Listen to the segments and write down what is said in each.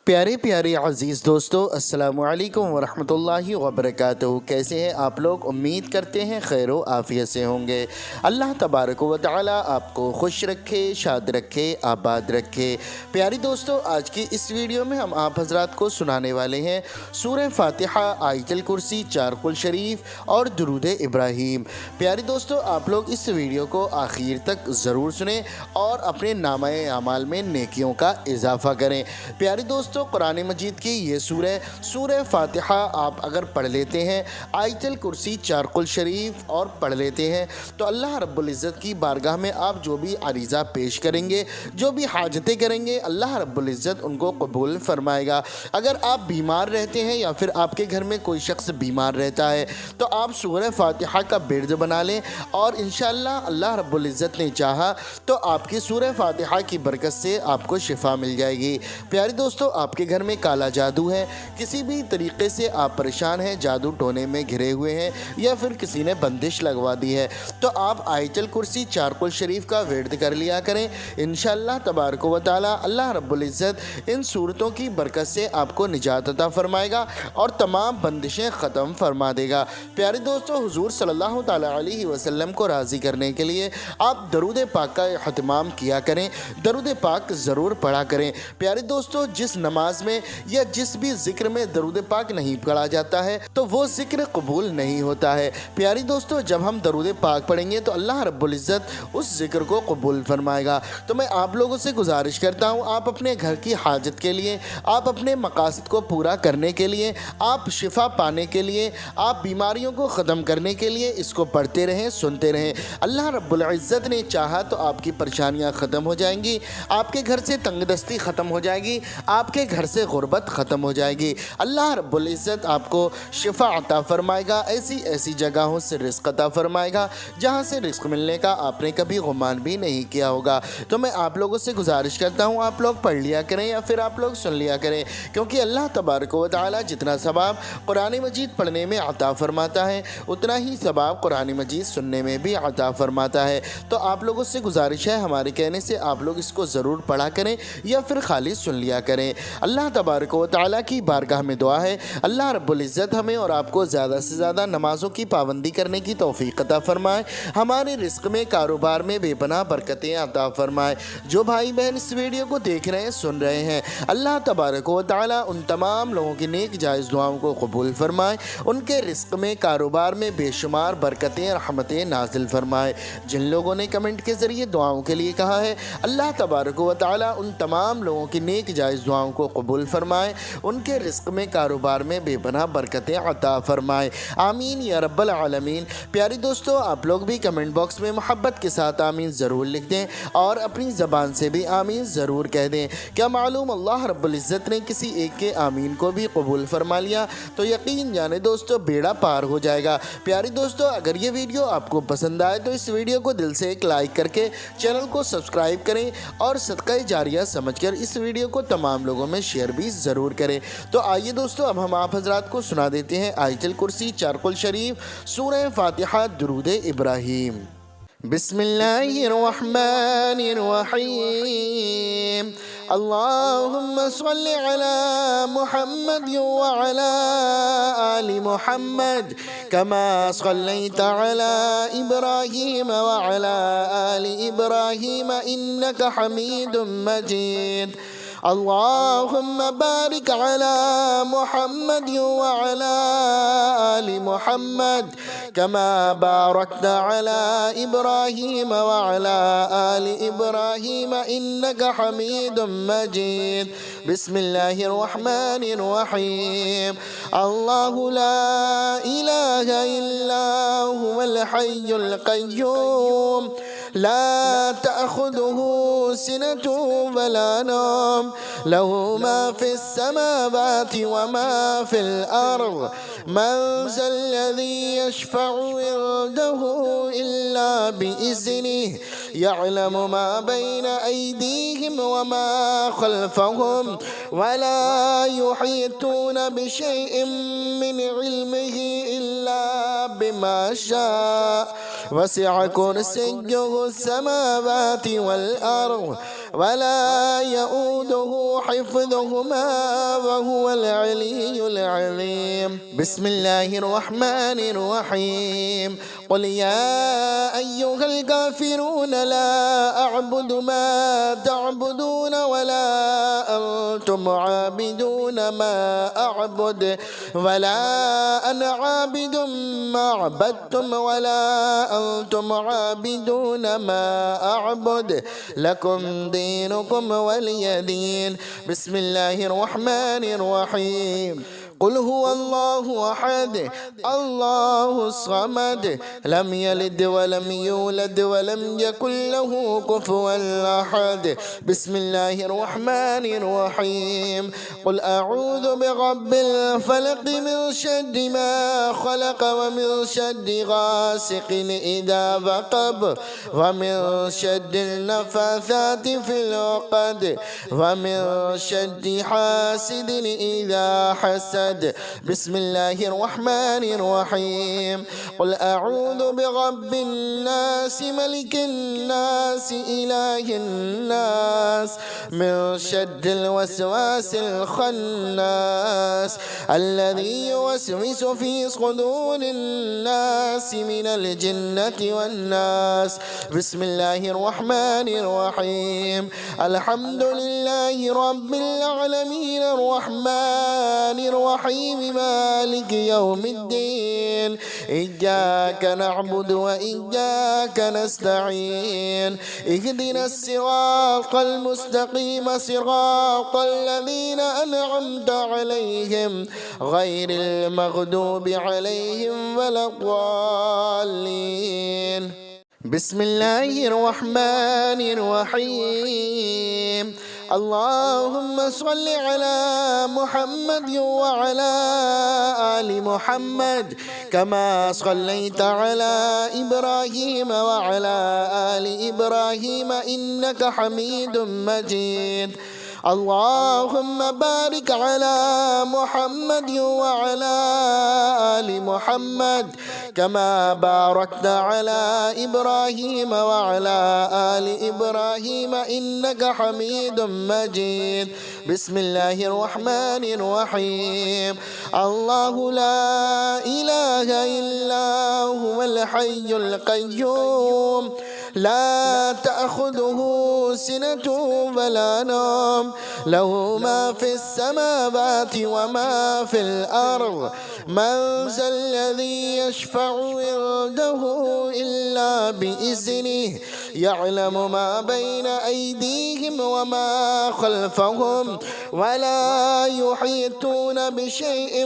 प्यारे प्यारे अज़ीज़ दोस्तों, अस्सलामु अलैकुम वरहमतुल्लाहि वबरकातुहू। कैसे हैं आप लोग? उम्मीद करते हैं खैर व आफ़ियत से होंगे। अल्लाह तबारक व तआला आपको खुश रखे, शाद रखे, आबाद रखे। प्यारे दोस्तों, आज की इस वीडियो में हम आप हज़रात को सुनाने वाले हैं सूरह फातिहा, आयतुल कुर्सी, चार कुल शरीफ और दुरूद इब्राहीम। प्यारे दोस्तों, आप लोग इस वीडियो को आखिर तक ज़रूर सुनें और अपने नामाए अमाल में नेकियों का इजाफ़ा करें। प्यारे दोस्तों, कुरान मजीद की ये सूरह फातिहा आप अगर पढ़ लेते हैं, आयतुल कुर्सी, चार कुल शरीफ और पढ़ लेते हैं, तो अल्लाह रब्बुल इज़्ज़त की बारगाह में आप जो भी अरीज़ा पेश करेंगे, जो भी हाजतें करेंगे, अल्लाह रब्बुल इज़्ज़त उनको कबूल फरमाएगा। अगर आप बीमार रहते हैं या फिर आपके घर में कोई शख्स बीमार रहता है, तो आप सूरह फातिहा का बिर्द बना लें और इंशाअल्लाह अल्लाह रब्बुल इज़्ज़त ने चाहा तो आपकी सूरह फातिहा की बरकत से आपको शिफा मिल जाएगी। प्यारे दोस्तों, आपके घर में काला जादू है, किसी भी तरीके से आप परेशान हैं, जादू टोने में घिरे हुए हैं या फिर किसी ने बंदिश लगवा दी है, तो आप आयतुल कुर्सी, चार कुल शरीफ का विर्द कर लिया करें। इंशाअल्लाह तबारक व तआला अल्लाह रब्बुल इज़्ज़त इन सूरतों की बरकत से आपको निजात अता फरमाएगा और तमाम बंदिशें ख़त्म फरमा देगा। प्यारे दोस्तों, हुज़ूर सल्लल्लाहु तआला अलैहि वसल्लम को राज़ी करने के लिए आप दरूद पाक का अहतमाम किया करें, दरूद पाक ज़रूर पढ़ा करें। प्यारे दोस्तों, जिस नमाज में या जिस भी ज़िक्र में दरूद पाक नहीं पढ़ा जाता है तो वो ज़िक्र कबूल नहीं होता है। प्यारी दोस्तों, जब हम दरूद पाक पढ़ेंगे तो अल्लाह रब्बुल इज़्ज़त उस ज़िक्र को कबूल फरमाएगा। तो मैं आप लोगों से गुजारिश करता हूँ, आप अपने घर की हाजत के लिए, आप अपने मकासद को पूरा करने के लिए, आप शिफा पाने के लिए, आप बीमारियों को ख़त्म करने के लिए इसको पढ़ते रहें, सुनते रहें। अल्लाह रब्बुल इज़्ज़त ने चाहा तो आपकी परेशानियाँ ख़त्म हो जाएंगी, आपके घर से तंगदस्ती ख़त्म हो जाएगी, आपके घर से गुर्बत ख़त्म हो जाएगी। अल्लाह रब्बुल इज़्ज़त आपको शिफा अता फरमाएगा, ऐसी ऐसी जगहों से रिज़्क़ अता फरमाएगा जहाँ से रिज़्क़ मिलने का आपने कभी गुमान भी नहीं किया होगा। तो मैं आप लोगों से गुजारिश करता हूँ, आप लोग पढ़ लिया करें या फिर आप लोग सुन लिया करें, क्योंकि अल्लाह तबारक व तआला जितना सवाब कुरान मजीद पढ़ने में अता फरमाता है, उतना ही सवाब कुरान मजीद सुनने में भी अता फरमाता है। तो आप लोगों से गुजारिश है, हमारे कहने से आप लोग इसको ज़रूर पढ़ा करें या फिर खाली सुन लिया करें। अल्लाह तबारक व तआला की बारगाह में दुआ है, अल्लाह रब्बुल इज़्ज़त हमें और आपको ज़्यादा से ज़्यादा नमाज़ों की पाबंदी करने की तौफ़ीक़ अता फ़रमाए, हमारे रिज़्क़ में, कारोबार में बेपनाह बरकतें अता फ़रमाए। जो भाई बहन इस वीडियो को देख रहे हैं, सुन रहे हैं, अल्लाह तबारक व तआला उन तमाम लोगों की नेक जायज़ दुआओं को कबूल फ़रमाए, उनके रिज़्क़ में, कारोबार में बेशुमार बरकतें, रहमतें नाज़िल फ़रमाए। जिन लोगों ने कमेंट के ज़रिए दुआओं के लिए कहा है, अल्लाह तबारक व तआला उन तमाम लोगों की नेक जायज़ दुआओं को कबूल फरमाए, उनके रिज़्क़ में, कारोबार में बेपनाह बरकतें अता फरमाए। आमीन या रब्बल आलमीन। प्यारे दोस्तों, आप लोग भी कमेंट बॉक्स में मोहब्बत के साथ आमीन ज़रूर लिख दें और अपनी ज़बान से भी आमीन ज़रूर कह दें। क्या मालूम अल्लाह रब्बुल इज़्ज़त ने किसी एक के आमीन को भी कबूल फरमा लिया तो यकीन जाने दोस्तों बेड़ा पार हो जाएगा। प्यारे दोस्तों, अगर ये वीडियो आपको पसंद आए तो इस वीडियो को दिल से एक लाइक करके चैनल को सब्सक्राइब करें और सदका जारिया समझकर इस वीडियो को तमाम लोगों में शेयर भी ज़रूर करें। तो आइए दोस्तों, अब हम आप हज़रात को सुना देते हैं आयतुल कुर्सी, चार कुल शरीफ, सूरह फातिहा, दुरूद इब्राहीम। बिस्मिल्लाहिर्रहमानिर्रहीम। अल्लाहुम्मा सल्लि अला मुहम्मद व अला आलि मुहम्मद कमा सल्लैता अला इब्राहीम व अला आलि इब्राहीम इन्नका हमीदुम मजीद। अल्लाहुम्मा बारिक अला मुहम्मद व अला आलि मुहम्मद कमा बारकता अला इब्राहीम व अला आलि इब्राहीम इन्नका हमीदुम मजीद। बिस्मिल्लाहिर्रहमानिर्रहीम। अल्लाहु ला इलाहा इल्ला हुवल हय्युल क़य्यूम ला तअख़ुज़ुहु सिनतुन वला नौम लहू मा फ़िस समावाति व मा फ़िल अर्ज़ मन ज़ल्लज़ी यशफ़अु इंदहु इल्ला बिइज़्निहि यअलमु मा बैन अयदीहिम व मा ख़ल्फ़हुम वला युहीतून बिशैइन मिन इल्मिहि इल्ला बिमा शाअ वसिअ कुर्सियुहु अस्समावाति वल अर्ज़ ولا يؤوده حفظهما وهو العلي العظيم. بسم الله الرحمن الرحيم. قل يا أيها الكافرون لا أعبد ما تعبدون ولا أنتم عابدون ما أعبد ولا أنا عابد ما عبدتم ولا أنتم عابدون ما أعبد لكم دينكم ولي دين. بسم الله الرحمن الرحيم. قل هو الله أحد الله الصمد لم يلد ولم يولد ولم يكن له كفوا أحد. بسم الله الرحمن الرحيم. قل أعوذ برب الفلق من شر ما خلق ومن شر غاسق إذا وقب ومن شر النفاثات في العقد ومن شر حاسد إذا حسد. بسم الله الرحمن الرحيم. قل أعوذ برب الناس ملك الناس إله الناس من شر الوسواس الخناس الذي يوسوس في صدور الناس من الجنة والناس. بسم الله الرحمن الرحيم. الحمد لله رب العالمين الرحمن الرحيم مالك يوم الدين إياك نعبد وإياك نستعين اهدنا الصراط المستقيم صراط الذين أنعمت عليهم غير المغضوب عليهم ولا الضالين. بسم الله الرحمن الرحيم. اللهم صل على محمد وعلى آل محمد كما صليت على إبراهيم وعلى آل إبراهيم إنك حميد مجيد. اللهم بارك على محمد وعلى آل محمد كما باركت على إبراهيم وعلى آل إبراهيم إنك حميد مجيد. بسم الله الرحمن الرحيم. الله لا إله إلا هو الحي القيوم لا تأخذه سنة ولا نوم له ما في السماوات وما في الأرض من ذا الذي يشفع عنده إلا بإذنه يعلم ما بين أيديهم وما خلفهم ولا يحيطون بشيء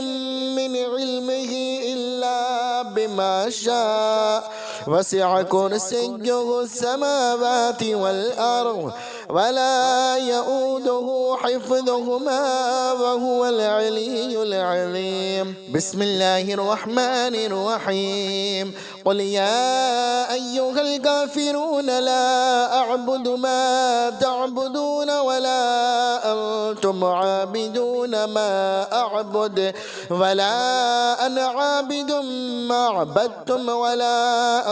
من علمه إلا بما شاء وسع كرسيه السماوات والأرض ولا يؤوده حفظهما وهو العلي العظيم. بسم الله الرحمن الرحيم. قل يا أيها الكافرون لا أعبد ما تعبدون ولا أنتم عابدون ما أعبد ولا أنا عابد ما عبدتم ولا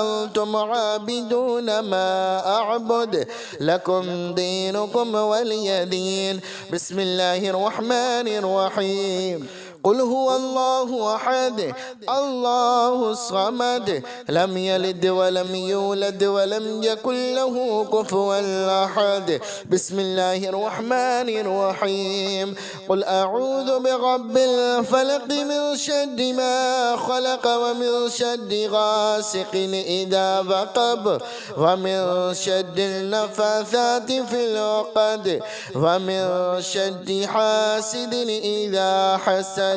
أنتم عابدون ما أعبد لكم دينكم ولي دين. بسم الله الرحمن الرحيم. قل هو الله أحد الله الصمد لم يلد ولم يولد ولم يكن له كفوا أحد. بسم الله الرحمن الرحيم. قل أعوذ برب الفلق من شر ما خلق ومن شر غاسق إذا وقب ومن شر النفاثات في العقد ومن شر حاسد إذا حسد.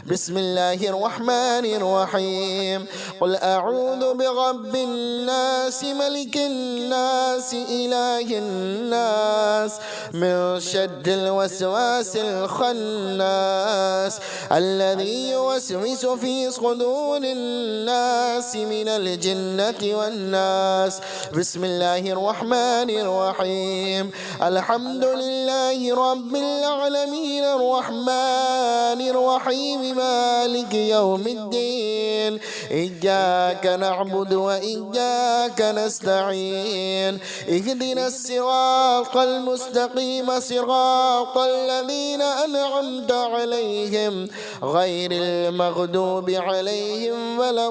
بسم الله الرحمن الرحيم. قل أعوذ برب الناس ملك الناس إله الناس من شر الوسواس الخناس الذي يوسوس في صدور الناس من الجنة والناس. بسم الله الرحمن الرحيم. الحمد لله رب العالمين الرحمن الرحيم الرحيم مالك يوم الدين إياك نعبد وإياك نستعين اهدنا الصراط المستقيم صراط الذين أنعمت عليهم غير المغضوب عليهم ولا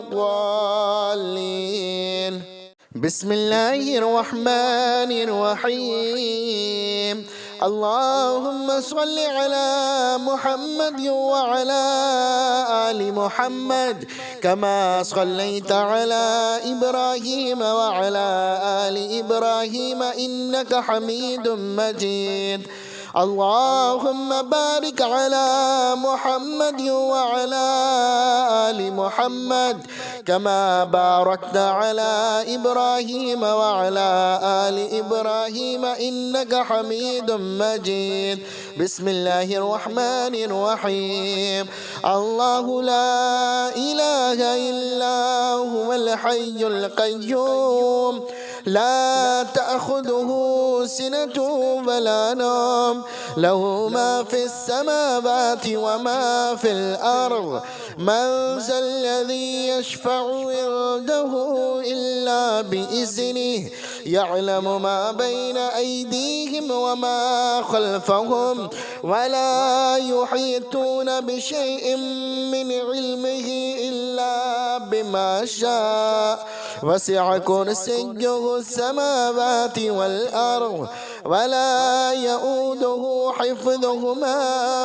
الضالين. بسم الله الرحمن الرحيم. اللهم صل على محمد وعلى آل محمد كما صليت على إبراهيم وعلى آل إبراهيم إنك حميد مجيد. اللهم بارك على محمد وعلى آل محمد كما باركت على إبراهيم وعلى آل إبراهيم إنك حميد مجيد. بسم الله الرحمن الرحيم. الله لا إله إلا هو الحي القيوم لا تأخذه سنة ولا نوم له ما في السماوات وما في الأرض من ذا الذي يشفع عنده إلا بإذنه يعلم ما بين أيديهم وما خلفهم ولا يحيطون بشيء من علمه إلا بما شاء وسع كرسيه السماوات والأرض ولا يؤوده حفظهما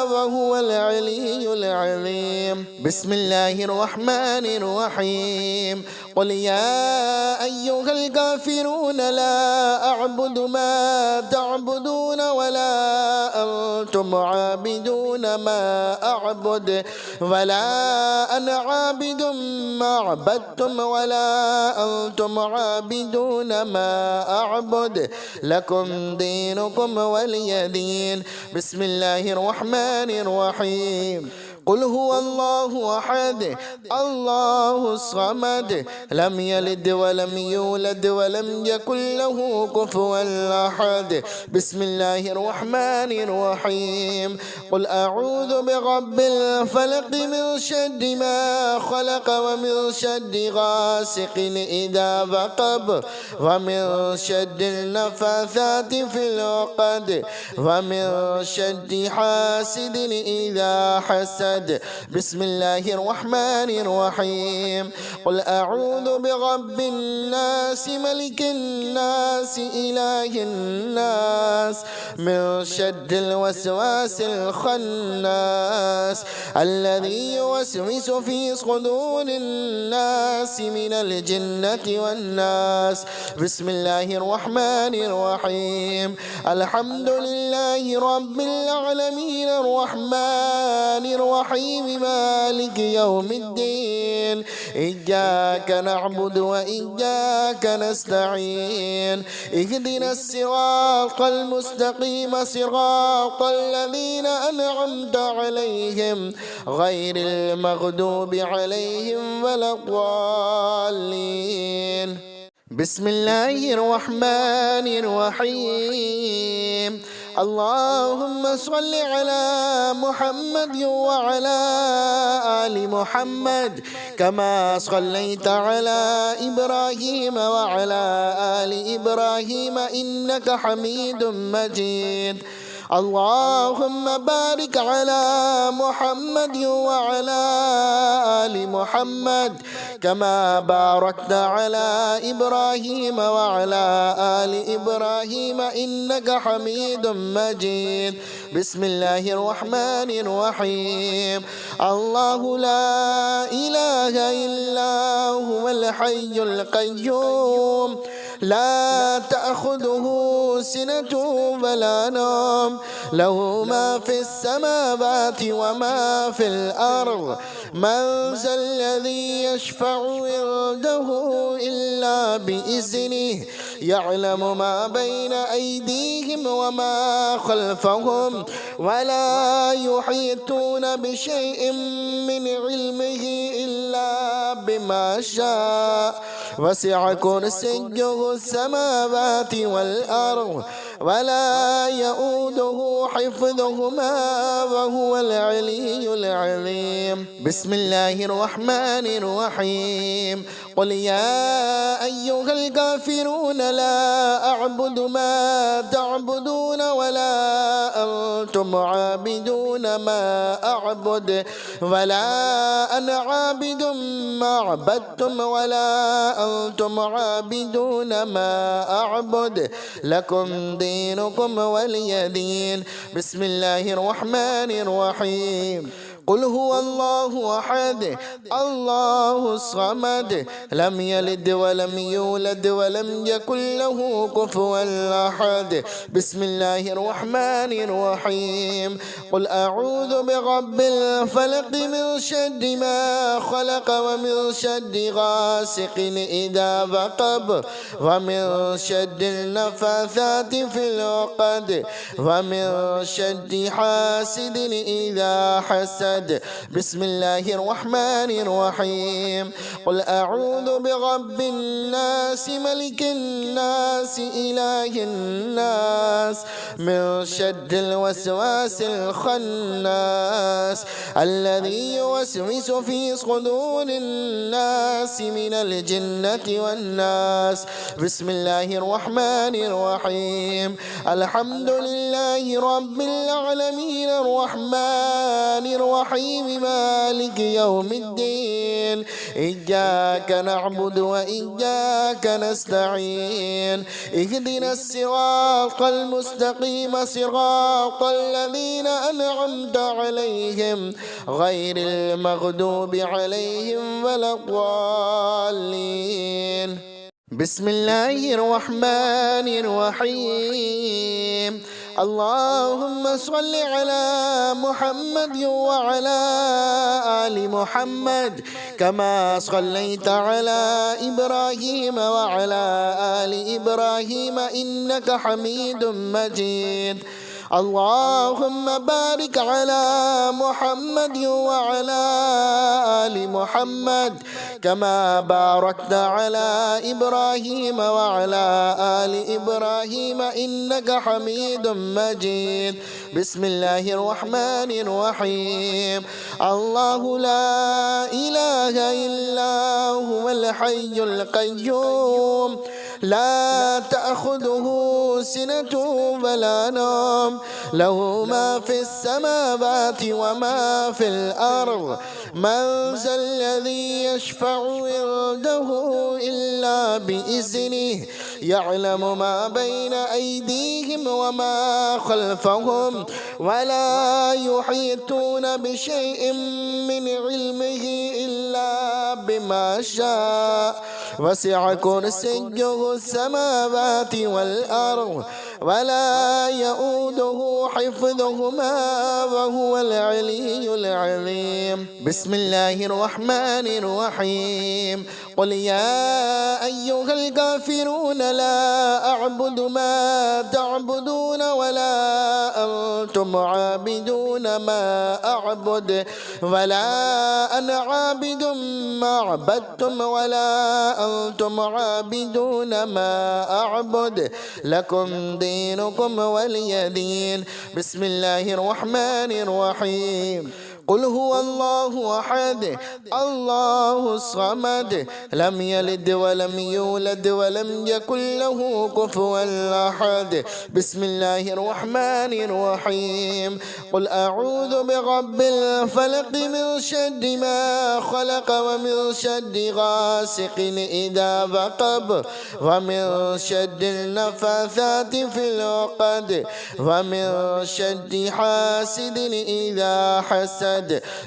وهو العلي العظيم. بسم الله الرحمن الرحيم. قل يا أيها الكافرون لا أعبد ما تعبدون ولا أنتم عابدون ما أعبد ولا أنا عابد ما عبدتم ولا أنتم عابدون ما أعبد لكم دينكم ولي دين. بسم الله الرحمن الرحيم. قل هو الله أحد الله الصمد لم يلد ولم يولد ولم يكن له كفوا أحد. بسم الله الرحمن الرحيم. قل أعوذ برب الفلق من شر ما خلق ومن شر غاسق إذا وقب ومن شر النفاثات في العقد ومن شر حاسد إذا حسد. بسم الله الرحمن الرحيم. قل أعوذ برب الناس ملك الناس إله الناس من شر الوسواس الخناس الذي يوسوس في صدور الناس من الجنة والناس. بسم الله الرحمن الرحيم. الحمد لله رب العالمين الرحمن الرحيم مالك يوم الدين إياك نعبد وإياك نستعين اهدنا الصراط المستقيم صراط الذين أنعمت عليهم غير المغضوب عليهم ولا الضالين. بسم الله الرحمن الرحيم. اللهم صل على محمد وعلى آل محمد كما صليت على إبراهيم وعلى آل إبراهيم إنك حميد مجيد. اللهم بارك على محمد وعلى آل محمد كما باركت على إبراهيم وعلى آل إبراهيم إنك حميد مجيد. بسم الله الرحمن الرحيم. الله لا إله إلا هو الحي القيوم لا تأخذه سنة ولا نوم له ما في السماوات وما في الأرض من ذا الذي يشفع عنده إلا بإذنه يعلم ما بين أيديهم وما خلفهم ولا يحيطون بشيء من علمه إلا بما شاء وسع كرسيه السماوات والأرض ولا يؤوده حفظهما وهو العلي العظيم. بسم الله الرحمن الرحيم. قل يا أيها الكافرون لا أعبد ما تعبدون ولا أنتم عابدون ما أعبد ولا أنا عابد ما عبدتم ولا أنتم عابدون ما أعبد لكم دينكم ولي دين. بسم الله الرحمن الرحيم. قل هو الله أحد الله الصمد لم يلد ولم يولد ولم يكن له كفوا أحد. بسم الله الرحمن الرحيم. قل أعوذ برب الفلق من شر ما خلق ومن شر غاسق إذا وقب ومن شر النفاثات في العقد ومن شر حاسد إذا حسد. بسم الله الرحمن الرحيم. قل أعوذ برب الناس ملك الناس إله الناس من شر الوسواس الخناس الذي يوسوس في صدور الناس من الجنة والناس. بسم الله الرحمن الرحيم. الحمد لله رب العالمين الرحمن الرحيم مالك يوم الدين إياك نعبد وإياك نستعين اهدنا الصراط المستقيم صراط الذين أنعمت عليهم غير المغضوب عليهم ولا الضالين. بسم الله الرحمن الرحيم. اللهم صل على محمد وعلى آل محمد كما صليت على إبراهيم وعلى آل إبراهيم إنك حميد مجيد. اللهم بارك على محمد وعلى آل محمد كما باركت على إبراهيم وعلى آل إبراهيم إنك حميد مجيد. بسم الله الرحمن الرحيم. الله لا إله إلا هو الحي القيوم لا تأخذه سنة ولا نوم له ما في السماوات وما في الأرض من ذا الذي يشفع عنده إلا بإذنه يعلم ما بين أيديهم وما خلفهم ولا يحيطون بشيء من علمه إلا بما شاء وسع كرسيه السماوات والأرض ولا يؤوده حفظهما وهو العلي العظيم. بسم الله الرحمن الرحيم. قل يا أيها الكافرون لا أعبد ما تعبدون ولا أنتم عابدون ما أعبد ولا أنا عابد ما عبدتم ولا أنتم عابدون ما أعبد لكم دينكم ولي دين. بسم الله الرحمن الرحيم. قل هو الله أحد الله الصمد لم يلد ولم يولد ولم يكن له كفوا أحد. بسم الله الرحمن الرحيم. قل أعوذ برب الفلق من شر ما خلق ومن شر غاسق إذا وقب ومن شر النفاثات في العقد ومن شر حاسد إذا حسد.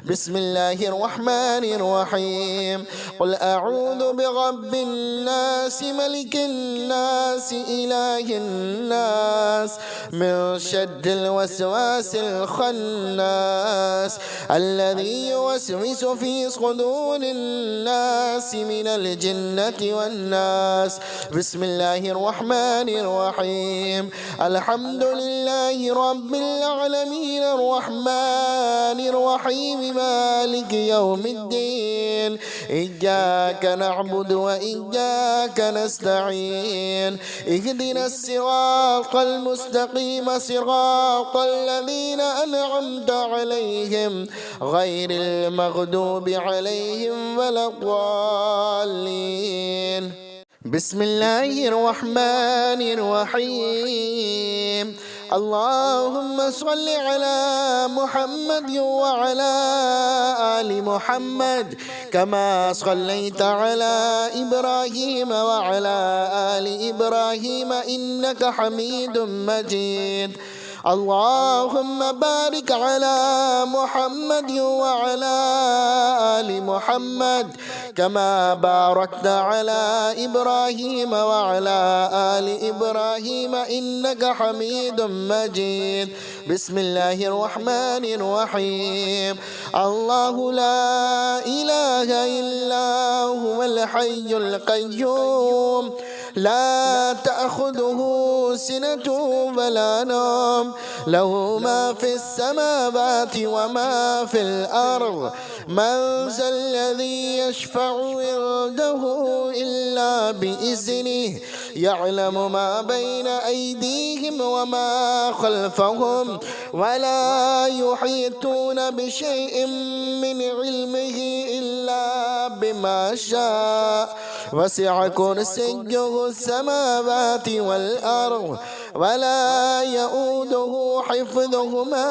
بسم الله الرحمن الرحيم. قل أعوذ برب الناس ملك الناس إله الناس من شر الوسواس الخناس الذي يوسوس في صدور الناس من الجنة والناس. بسم الله الرحمن الرحيم. الحمد لله رب العالمين الرحمن الرحمن الرحيم مالك يوم الدين إياك نعبد وإياك نستعين اهدنا الصراط المستقيم صراط الذين أنعمت عليهم غير المغضوب عليهم ولا الضالين. بسم الله الرحمن الرحيم. اللهم صل على محمد وعلى آل محمد كما صليت على إبراهيم وعلى آل إبراهيم إنك حميد مجيد. اللهم بارك على محمد وعلى آل محمد كما باركت على إبراهيم وعلى آل إبراهيم إنك حميد مجيد. بسم الله الرحمن الرحيم. الله لا إله إلا هو الحي القيوم لا تأخذه سنة ولا نوم له ما في السماوات وما في الأرض من ذا الذي يشفع عنده إلا بإذنه يعلم ما بين أيديهم وما خلفهم ولا يحيطون بشيء من علمه إلا بما شاء وسع كرسيه السماوات والأرض ولا يؤوده حفظهما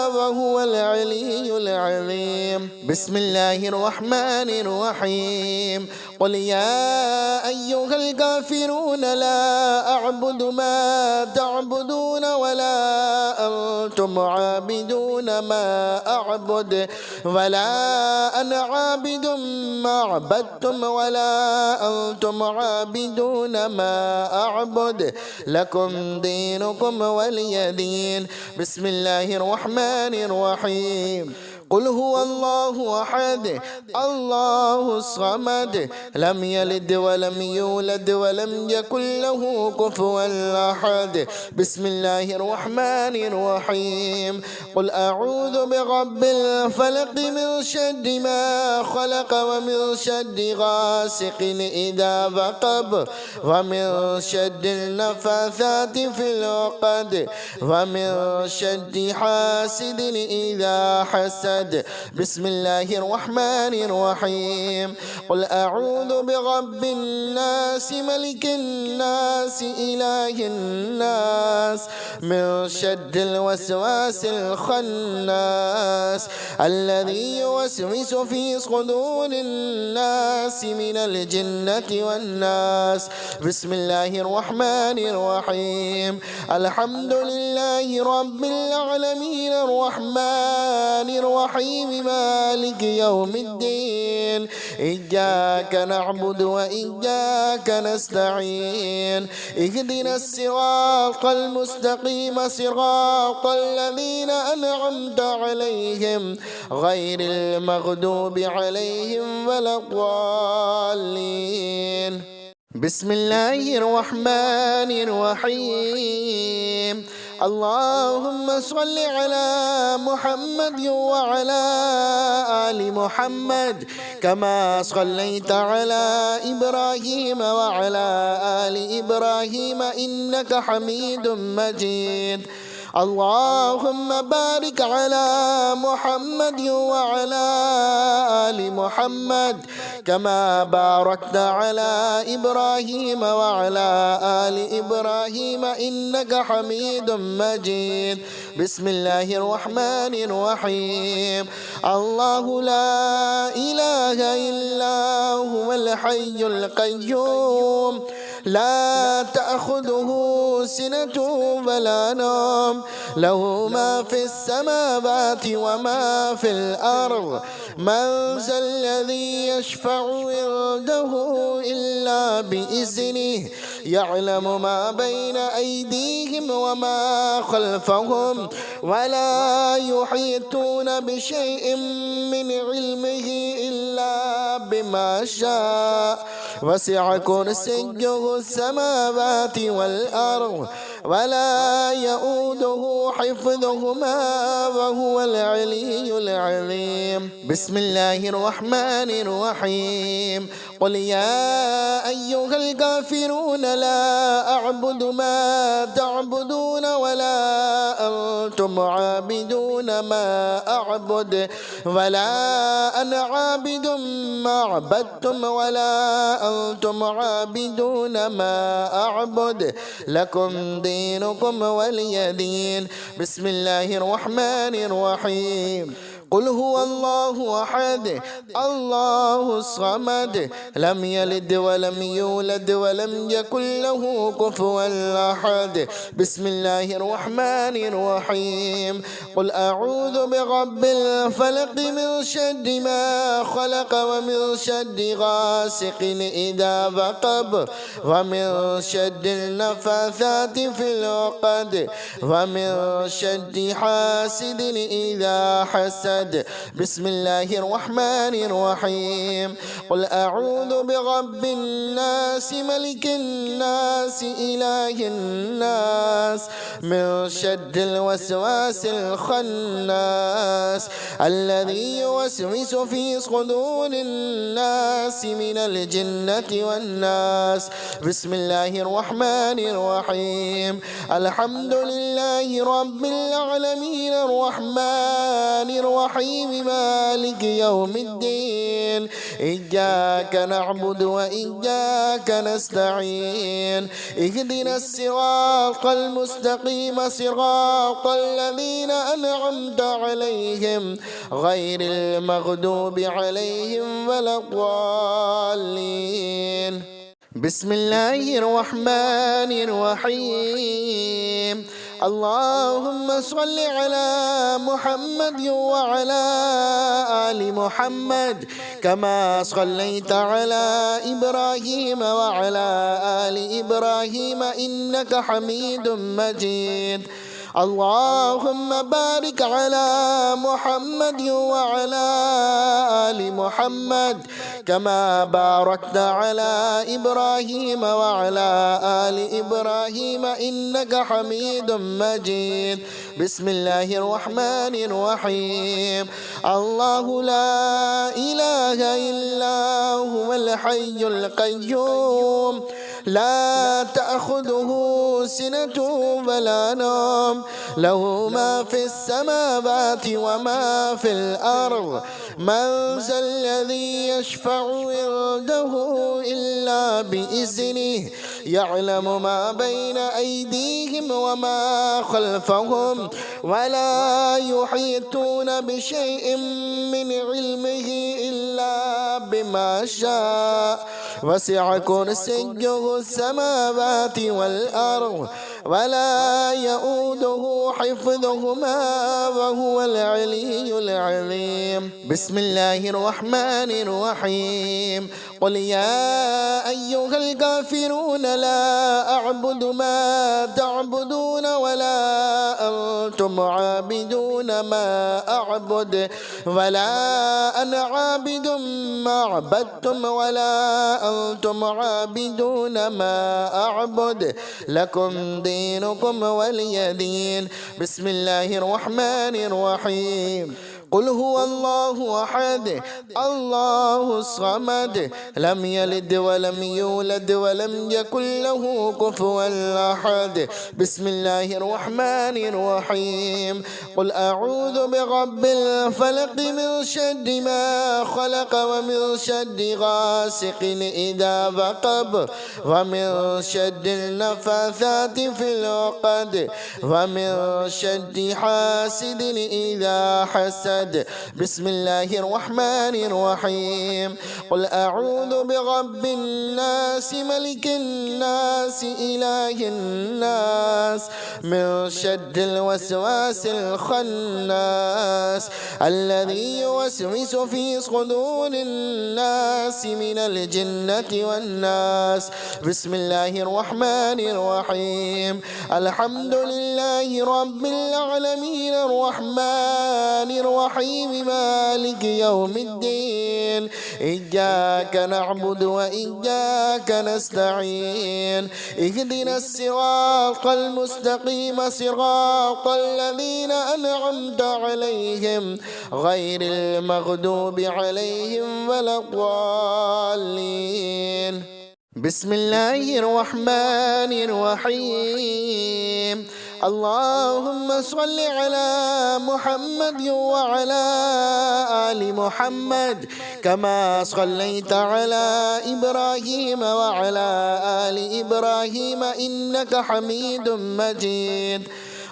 وهو العلي العظيم. بسم الله الرحمن الرحيم. قل يا أيها الكافرون لا أعبد ما تعبدون ولا أنتم عابدون ما أعبد ولا أنا عابد ما عبدتم ولا أنتم عابدون ما أعبد لكم دينكم ولي دين. بسم الله الرحمن الرحيم. قل هو الله أحد الله الصمد لم يلد ولم يولد ولم يكن له كفوا أحد. بسم الله الرحمن الرحيم. قل أعوذ برب الفلق من شر ما خلق ومن شر غاسق إذا وقب ومن شر النفاثات في العقد ومن شر حاسد إذا حسد. بسم الله الرحمن الرحيم. قل أعوذ برب الناس ملك الناس إله الناس من شر الوسواس الخناس الذي يوسوس في صدور الناس من الجنة والناس. بسم الله الرحمن الرحيم. الحمد لله رب العالمين الرحمن الرحيم مالك يوم الدين إياك نعبد وإياك نستعين اهدنا الصراط المستقيم صراط الذين أنعمت عليهم غير المغضوب عليهم ولا الضالين. بسم الله الرحمن الرحيم. اللهم صل على محمد وعلى آل محمد كما صليت على إبراهيم وعلى آل إبراهيم إنك حميد مجيد. اللهم بارك على محمد وعلى آل محمد كما باركت على إبراهيم وعلى آل إبراهيم إنك حميد مجيد. بسم الله الرحمن الرحيم. الله لا إله إلا هو الحي القيوم لا تأخذه سنة ولا نوم له ما في السماوات وما في الأرض من ذا الذي يشفع عنده إلا بإذنه يعلم ما بين أيديهم وما خلفهم ولا يحيطون بشيء من علمه إلا بما شاء वसिअ कुर्सियुहु अस्समावाति वल अर्द वला यऊदुहु हिफ्ज़ुहुमा वहुवल अलियुल अज़ीम। बिस्मिल्लाहिर रहमानिर रहीम। क़ुल या अय्युहल काफ़िरून ला अअबुदु मा तअबुदून वला अंतुम आबिदून मा अअबुद वला अना आबिदुम मा अबदतुम वला अंतुम आबिदून मा अअबुद लकुम दीनुकुम वलिय दीन। बिस्मिल्लाहिर रहमानिर रहीम। क़ुल हुवल्लाहु अहद अल्लाहुस समद लम यलिद वलम यूलद वलम यकुल लहू कुफुवन अहद। बिस्मिल्लाहिर रहमानिर रहीम। क़ुल अऊज़ु बिरब्बिल फलक़ मिन शर्रि मा ख़लक़ व मिन शर्रि गासिक़िन इज़ा वक़ब व मिन शर्रिन नफ़्फ़ाथाति फ़िल उक़द व मिन शर्रि हासिदिन इज़ा हसद। बिस्मिल्लाहिर रहमानिर रहीम। क़ुल अऊज़ु बिरब्बिन नास मलिकिन नास इलाहिन नास मिन शर्रिल वसवासिल खन्नास अल्लज़ी युवस्विसु फ़ी सुदूरिन नास मिनल जिन्नति वन्नास। बिस्मिल्लाहिर रहमानिर रहीम। अल्हम्दुलिल्लाहि रब्बिल आलमीन अर्रहमानिर रहीम मालिक यौमिद्दीन इय्याका नअबुदु व इय्याका नस्तईन इहदिनस सिरातल मुस्तक़ीम सिरातल लज़ीना अनअमता अलैहिम गैरिल मग़दूबि अलैहिम वलद्दाल्लीन। बिस्मिल्लाहिर रहमानिर रहीम। अल्लाहुम्मा सल्लि अला मुहम्मद व अला आलि मुहम्मद कमा सल्लैता अला इब्राहीम व अला आलि इब्राहीम इन्नका हमीदुम मजीद। अल्लाहुम्मा बारिक अला मुहम्मद व अला आलि मुहम्मद कमा बारकता अला इब्राहीम व अला आलि इब्राहीम इन्नका हमीदुम मजीद। बिस्मिल्लाहिर रहमानिर रहीम। अल्लाहु ला इलाहा इल्ला हुवल हय्युल क़य्यूम ला तअख़ुज़ुहु सिनतुन वला नौम लहू मा फ़िस समावाति व मा फ़िल अर्द मन ज़ल्लज़ी यशफ़अु इंदहु इल्ला बिइज़्निहि यअलमु मा बैन अयदीहिम व मा ख़ल्फ़हुम वला युहीतून बिशैइन मिन इल्मिहि इल्ला बिमा शाअ वसिअ कुर्सियुहु अस्समावाति वल अर्द वला यऊदुहु हिफ्ज़ुहुमा वहुवल अलियुल अज़ीम। बिस्मिल्लाहिर रहमानिर रहीम। क़ुल या अय्युहल काफ़िरून ला अअबुदु मा तअबुदून वला अंतुम आबिदून मा अअबुद वला अना आबिदुम मा अबदतुम वला अंतुम आबिदून मा अअबुद लकुम दीनुकुम वलिय दीन। बिस्मिल्लाहिर रहमानिर रहीम। क़ुल हुवल्लाहु अहद अल्लाहुस समद लम यलिद वलम यूलद वलम यकुल लहू कुफुवन अहद। बिस्मिल्लाहिर रहमानिर रहीम। क़ुल अऊज़ु बिरब्बिल फलक़ मिन शर्रि मा ख़लक़ व मिन शर्रि गासिक़िन इज़ा वक़ब व मिन शर्रिन नफ़्फ़ाथाति फ़िल उक़द व मिन शर्रि हासिदिन इज़ा हसद। बिस्मिल्लाहिर रहमानिर रहीम। क़ुल अऊज़ु बिरब्बिन नास मलिकिन नास इलाहिन नास मिन शर्रिल वसवासिल खन्नास अल्लज़ी युवस्विसु फ़ी सुदूरिन नास मिनल जिन्नति वन्नास। बिस्मिल्लाहिर रहमानिर रहीम। अल्हम्दुलिल्लाहि रब्बिल आलमीन अर्रहमानिर الرحيم مالك يوم الدين إياك نعبد وإياك نستعين اهدنا الصراط المستقيم صراط الذين أنعمت عليهم غير المغضوب عليهم ولا الضالين. بسم الله الرحمن الرحيم. اللهم صل على محمد وعلى آل محمد كما صليت على إبراهيم وعلى آل إبراهيم إنك حميد مجيد.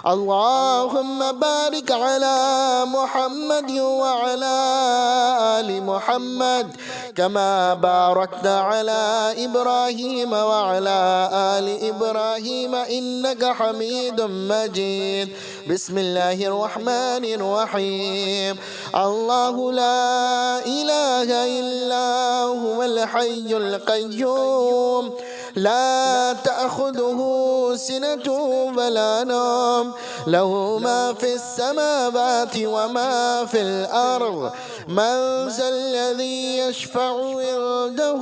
اللهم بارك على محمد وعلى آل محمد كما باركت على إبراهيم وعلى آل إبراهيم إنك حميد مجيد. بسم الله الرحمن الرحيم. الله لا إله إلا هو الحي القيوم لا تأخذه سنة ولا نوم له ما في السماوات وما في الأرض من ذا الذي يشفع عنده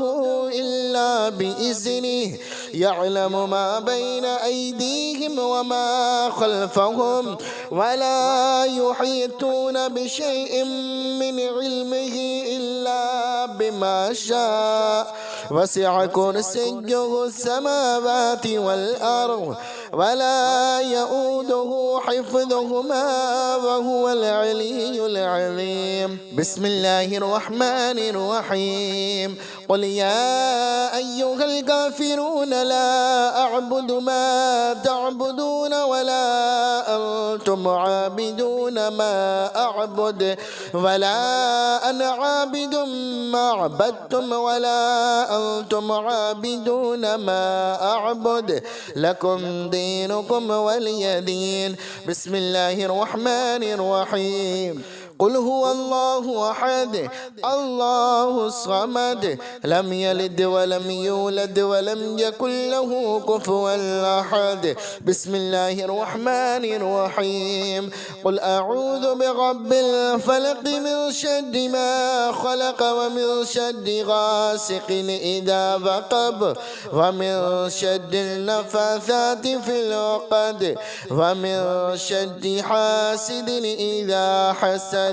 إلا بإذنه يعلم ما بين أيديهم وما خلفهم ولا يحيطون بشيء من علمه إلا بما شاء وسع كرسيه السماوات والأرض ولا يؤوده حفظهما وهو العلي العظيم. بسم الله الرحمن الرحيم. قل يا أيها الكافرون لا أعبد ما تعبدون ولا أنتم عابدون ما أعبد ولا أنا عابد ما عبدتم ولا أنتم عابدون ما أعبد لكم دينكم ولي دين. بسم الله الرحمن الرحيم. قل هو الله أحد الله الصمد لم يلد ولم يولد ولم يكن له كفوا أحد. بسم الله الرحمن الرحيم. قل أعوذ برب الفلق من شر ما خلق ومن شر غاسق إذا وقب ومن شر النفاثات في العقد ومن شر حاسد إذا حسد.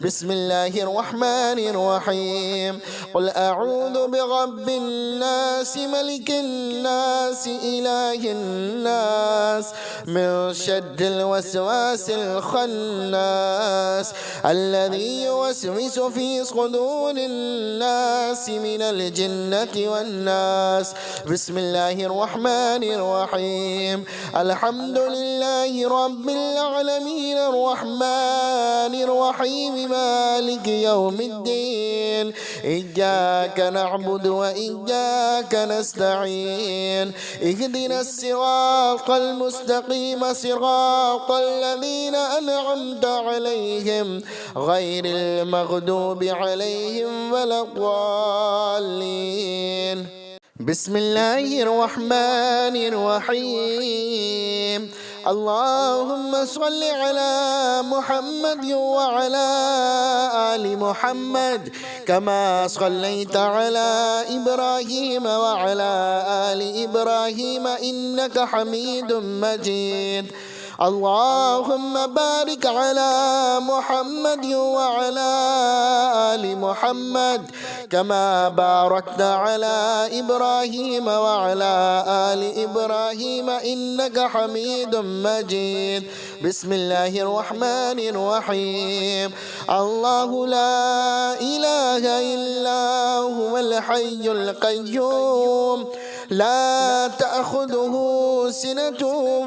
بسم الله الرحمن الرحيم. قل أعوذ برب الناس ملك الناس إله الناس من شر الوسواس الخناس الذي يوسوس في صدور الناس من الجنة والناس. بسم الله الرحمن الرحيم. الحمد لله رب العالمين الرحمن الرحيم مالك يوم الدين إياك نعبد وإياك نستعين اهدنا الصراط المستقيم صراط الذين أنعمت عليهم غير المغضوب عليهم ولا الضالين. بسم الله الرحمن الرحيم. اللهم صل على محمد وعلى آل محمد كما صليت على إبراهيم وعلى آل إبراهيم إنك حميد مجيد. اللهم بارك على محمد وعلى آل محمد كما باركت على إبراهيم وعلى آل إبراهيم إنك حميد مجيد. بسم الله الرحمن الرحيم. الله لا إله إلا هو الحي القيوم لا تأخذه سنة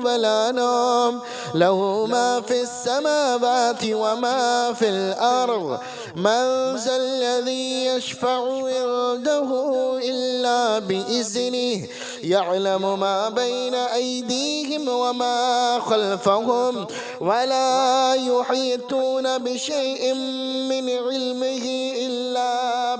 ولا نوم له ما في السماوات وما في الأرض من ذا الذي يشفع عنده إلا بإذنه يعلم ما بين أيديهم وما خلفهم ولا يحيطون بشيء من علمه إلا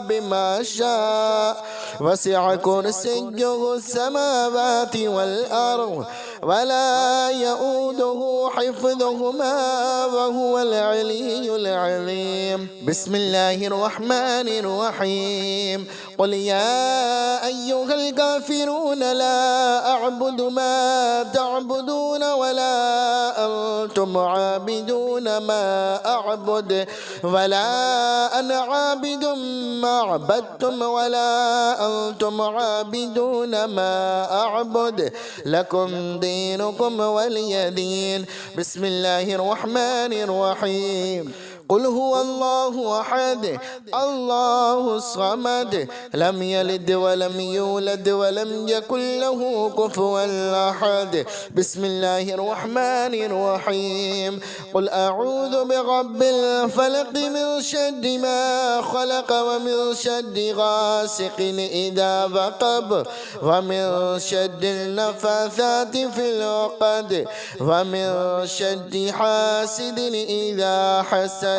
بما شاء وسع كرسيه السماوات والأرض ولا يؤوده حفظهما وهو العلي العظيم. بسم الله الرحمن الرحيم. قل يا أيها الكافرون لا أعبد ما تعبدون ولا أنتم عابدون ما أعبد ولا أنا عابد ما عبدتم ولا أنتم عابدون ما أعبد لكم دينكم ولي دين. بسم الله الرحمن الرحيم. قل هو الله أحد الله الصمد لم يلد ولم يولد ولم يكن له كفوا أحد. بسم الله الرحمن الرحيم. قل أعوذ برب الفلق من شر ما خلق ومن شر غاسق إذا وقب ومن شر النفاثات في العقد ومن شر حاسد إذا حسد.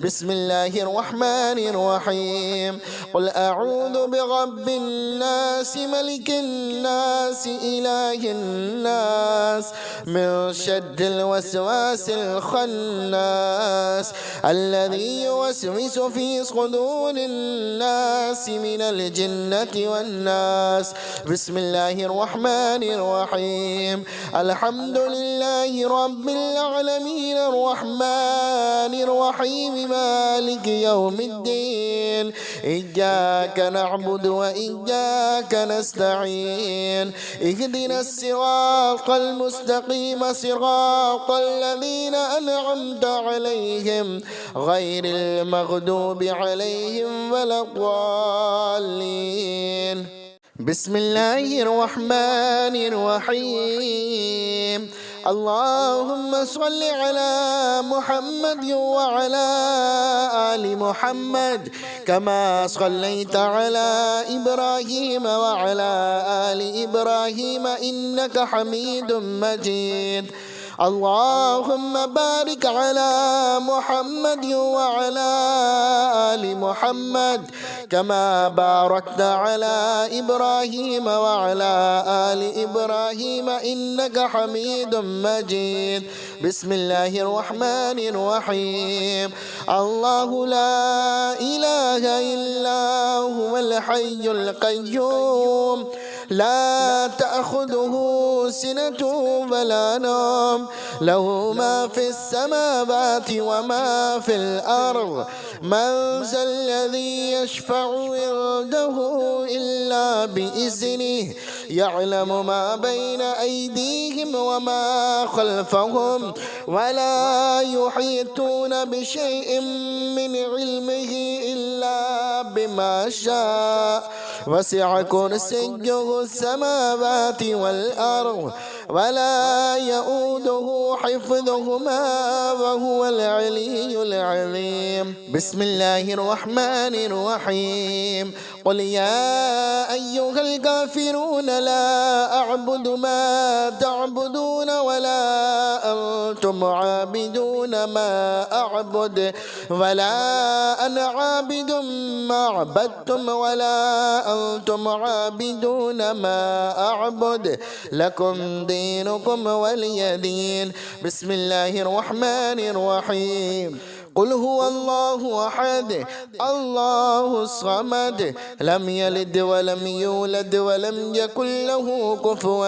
بسم الله الرحمن الرحيم. قل أعوذ برب الناس ملك الناس إله الناس من شر الوسواس الخناس الذي يوسوس في صدور الناس من الجنة والناس. بسم الله الرحمن الرحيم. الحمد لله رب العالمين الرحمن الرحيم مالك يوم الدين إياك نعبد وإياك نستعين اهدنا الصراط المستقيم صراط الذين أنعمت عليهم غير المغضوب عليهم ولا الضالين. بسم الله الرحمن الرحيم. اللهم صل على محمد وعلى آل محمد كما صليت على إبراهيم وعلى آل إبراهيم إنك حميد مجيد. اللهم بارك على محمد وعلى آل محمد كما باركت على إبراهيم وعلى آل إبراهيم إنك حميد مجيد. بسم الله الرحمن الرحيم. الله لا إله إلا هو الحي القيوم لا تأخذه سنة ولا نوم له ما في السماوات وما في الأرض من ذا الذي يشفع عنده إلا بإذنه يعلم ما بين أيديهم وما خلفهم ولا يحيطون بشيء من علمه إلا بما شاء وسع كرسيه السماوات والأرض ولا يؤوده حفظهما وهو العلي العظيم. بسم الله الرحمن الرحيم. قل يا أيها الكافرون لا أعبد ما تعبدون ولا أنتم عابدون ما أعبد ولا أنا عابد ما عبدتم ولا أنتم عابدون ما أعبد لكم دينكم ولي دين. بسم الله الرحمن الرحيم. قل هو الله أحد الله الصمد لم يلد ولم يولد ولم يكن له كفوا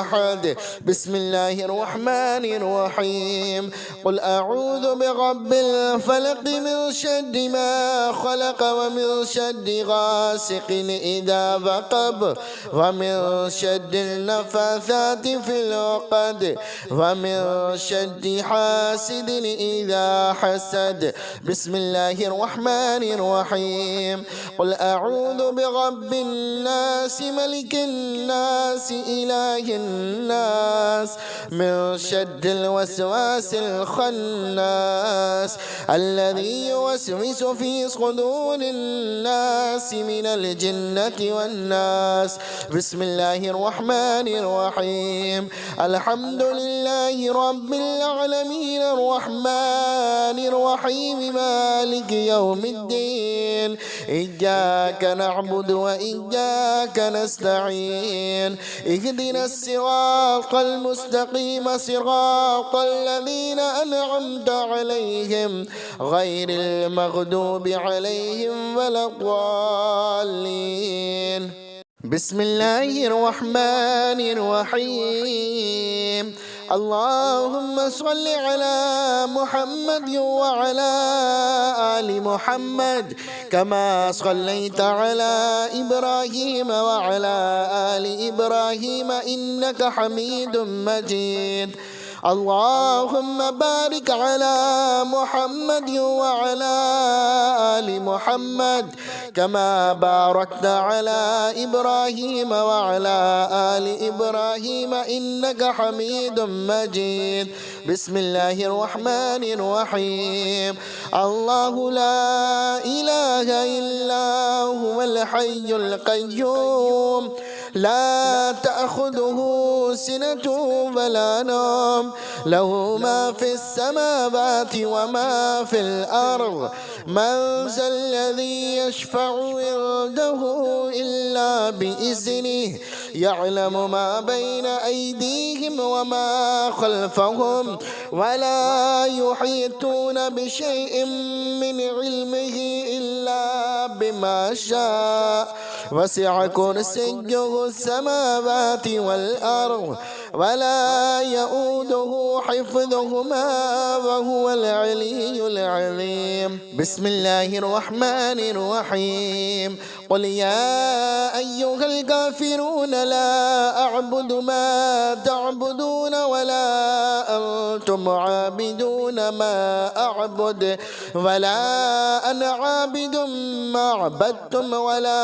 أحد. بسم الله الرحمن الرحيم. قل أعوذ برب الفلق من شر ما خلق ومن شر غاسق إذا وقب ومن شر النفاثات في العقد ومن شر حاسد إذا حسد. بسم الله الرحمن الرحيم. قل أعوذ برب الناس ملك الناس إله الناس من شر الوسواس الخناس الذي يوسوس في صدور الناس من الجنة والناس. بسم الله الرحمن الرحيم. الحمد لله رب العالمين الرحمن الرحيم الرحيم مالك يوم الدين إياك نعبد وإياك نستعين اهدنا الصراط المستقيم صراط الذين أنعمت عليهم غير المغضوب عليهم ولا الضالين. بسم الله الرحمن الرحيم. اللهم صل على محمد وعلى آل محمد كما صليت على إبراهيم وعلى آل إبراهيم إنك حميد مجيد. اللهم بارك على محمد وعلى آل محمد كما باركت على إبراهيم وعلى آل إبراهيم إنك حميد مجيد. بسم الله الرحمن الرحيم. الله لا إله إلا هو الحي القيوم لا تأخذه سنة ولا نوم له ما في السماوات وما في الأرض من ذا الذي يشفع عنده إلا بإذنه يعلم ما بين أيديهم وما خلفهم ولا يحيطون بشيء من علمه إلا بما شاء وسع كرسيه السماوات والأرض ولا يؤوده حفظهما وهو العلي العظيم. بسم الله الرحمن الرحيم. قل يا أيها الكافرون لا أعبد ما تعبدون ولا أنتم عابدون ما أعبد ولا أنا عابد ما عبدتم ولا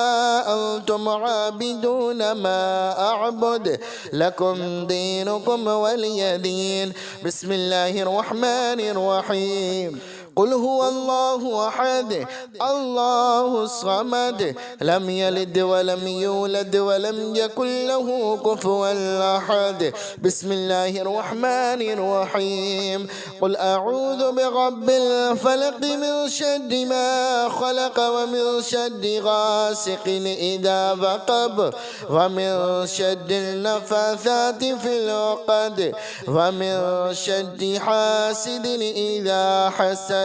أنتم عابدون ما أعبد لكم دينكم ولي دين. بسم الله الرحمن الرحيم. قل هو الله أحد الله الصمد لم يلد ولم يولد ولم يكن له كفوا أحد. بسم الله الرحمن الرحيم. قل أعوذ برب الفلق من شر ما خلق ومن شر غاسق إذا وقب ومن شر النفاثات في العقد ومن شر حاسد إذا حسد.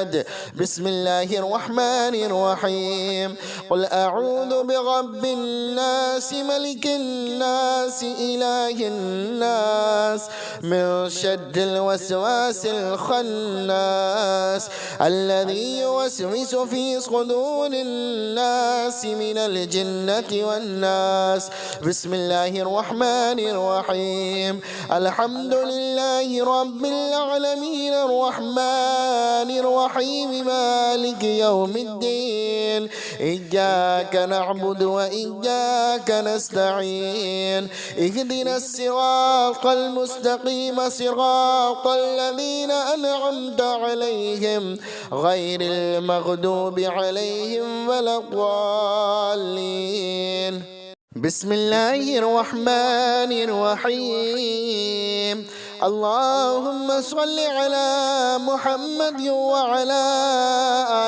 بسم الله الرحمن الرحيم. قل أعوذ برب الناس ملك الناس إله الناس من شر الوسواس الخناس الذي يوسوس في صدور الناس من الجنة والناس. بسم الله الرحمن الرحيم. الحمد لله رب العالمين الرحمن الرحيم مالك يوم الدين إياك نعبد وإياك نستعين اهدنا الصراط المستقيم صراط الذين أنعمت عليهم غير المغضوب عليهم ولا الضالين. بسم الله الرحمن الرحيم. اللهم صل على محمد وعلى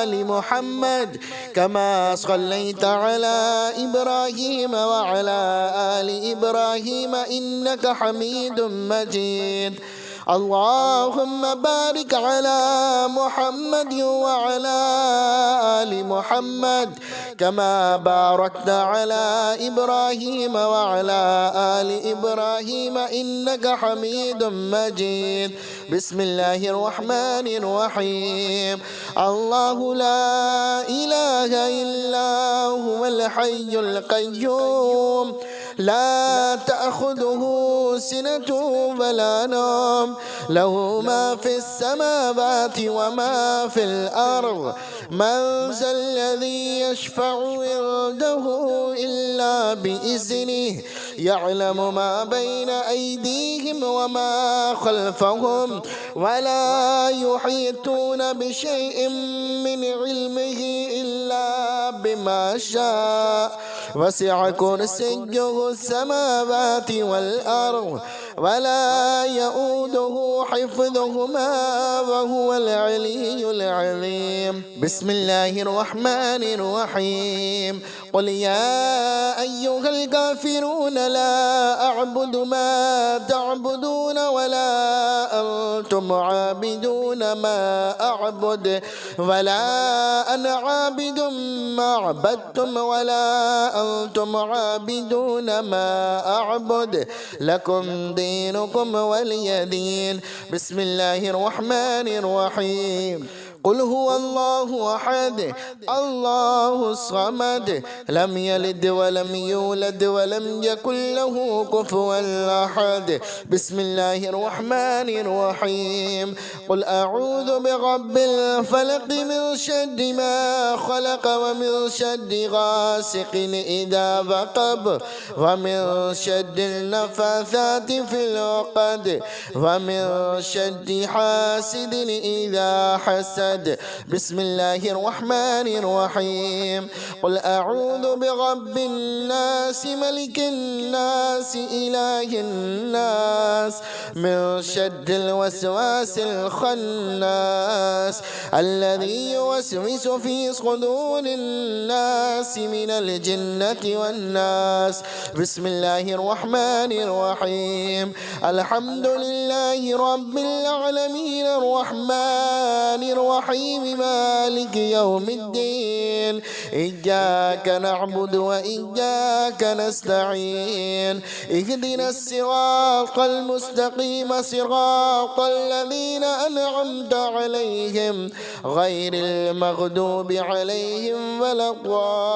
آل محمد كما صليت على إبراهيم وعلى آل إبراهيم إنك حميد مجيد. اللهم بارك على محمد وعلى آل محمد كما باركت على إبراهيم وعلى آل إبراهيم إنك حميد مجيد. بسم الله الرحمن الرحيم. الله لا إله إلا هو الحي القيوم لا تأخذه سنة ولا نوم له ما في السماوات وما في الأرض من ذا الذي يشفع عنده إلا بإذنه يعلم ما بين أيديهم وما خلفهم ولا يحيطون بشيء من علمه إلا بما شاء वसिअ कुर्सिय्युहु अस्समावाति वल अर्द वला यऊदुहु हिफ्ज़ुहुमा वहुवल अलियुल अज़ीम। बिस्मिल्लाहिर रहमानिर रहीम। क़ुल या अय्युहल काफ़िरून ला अअबुदु मा तअबुदून वला अंतुम आबिदून मा अअबुद वला अना आबिदुम मा अबदतुम वला अंतुम आबिदून मा अअबुद लकुम दीनुकुम वलिय दीन। बिस्मिल्लाहिर रहमानिर रहीम। क़ुल हुवल्लाहु अहद अल्लाहुस समद लम यलिद वलम यूलद वलम यकुल लहू कुफुवन अहद। बिस्मिल्लाहिर रहमानिर रहीम। क़ुल अऊज़ु बिरब्बिल फलक़ मिन शर्रि मा ख़लक़ व मिन शर्रि गासिक़िन इज़ा वक़ब व मिन शर्रिन नफ़्फ़ाथाति फ़िल उक़द व मिन शर्रि हासिदिन इज़ा हसद। बिस्मिल्लाहिर रहमानिर रहीम। क़ुल अऊज़ु बिरब्बिन नास मलिकिन नास इलाहिन नास मिन शर्रिल वसवासिल खन्नास अल्लज़ी युवस्विसु फ़ी सुदूरिन नास मिनल जिन्नति वन नास। बिस्मिल्लाहिर रहमानिर रहीम। अल्हम्दुलिल्लाहि रब्बिल आलमीन अर्रहमानिर रहीम मालिकि यौमिद्दीन इय्याक नअबुदु व इय्याक नस्तईन इहदिनस सिरातल मुस्तक़ीम सिरातल लज़ीना अनअमता अलैहिम गैरिल मग़दूबि अलैहिम वलद्दाल्लीन।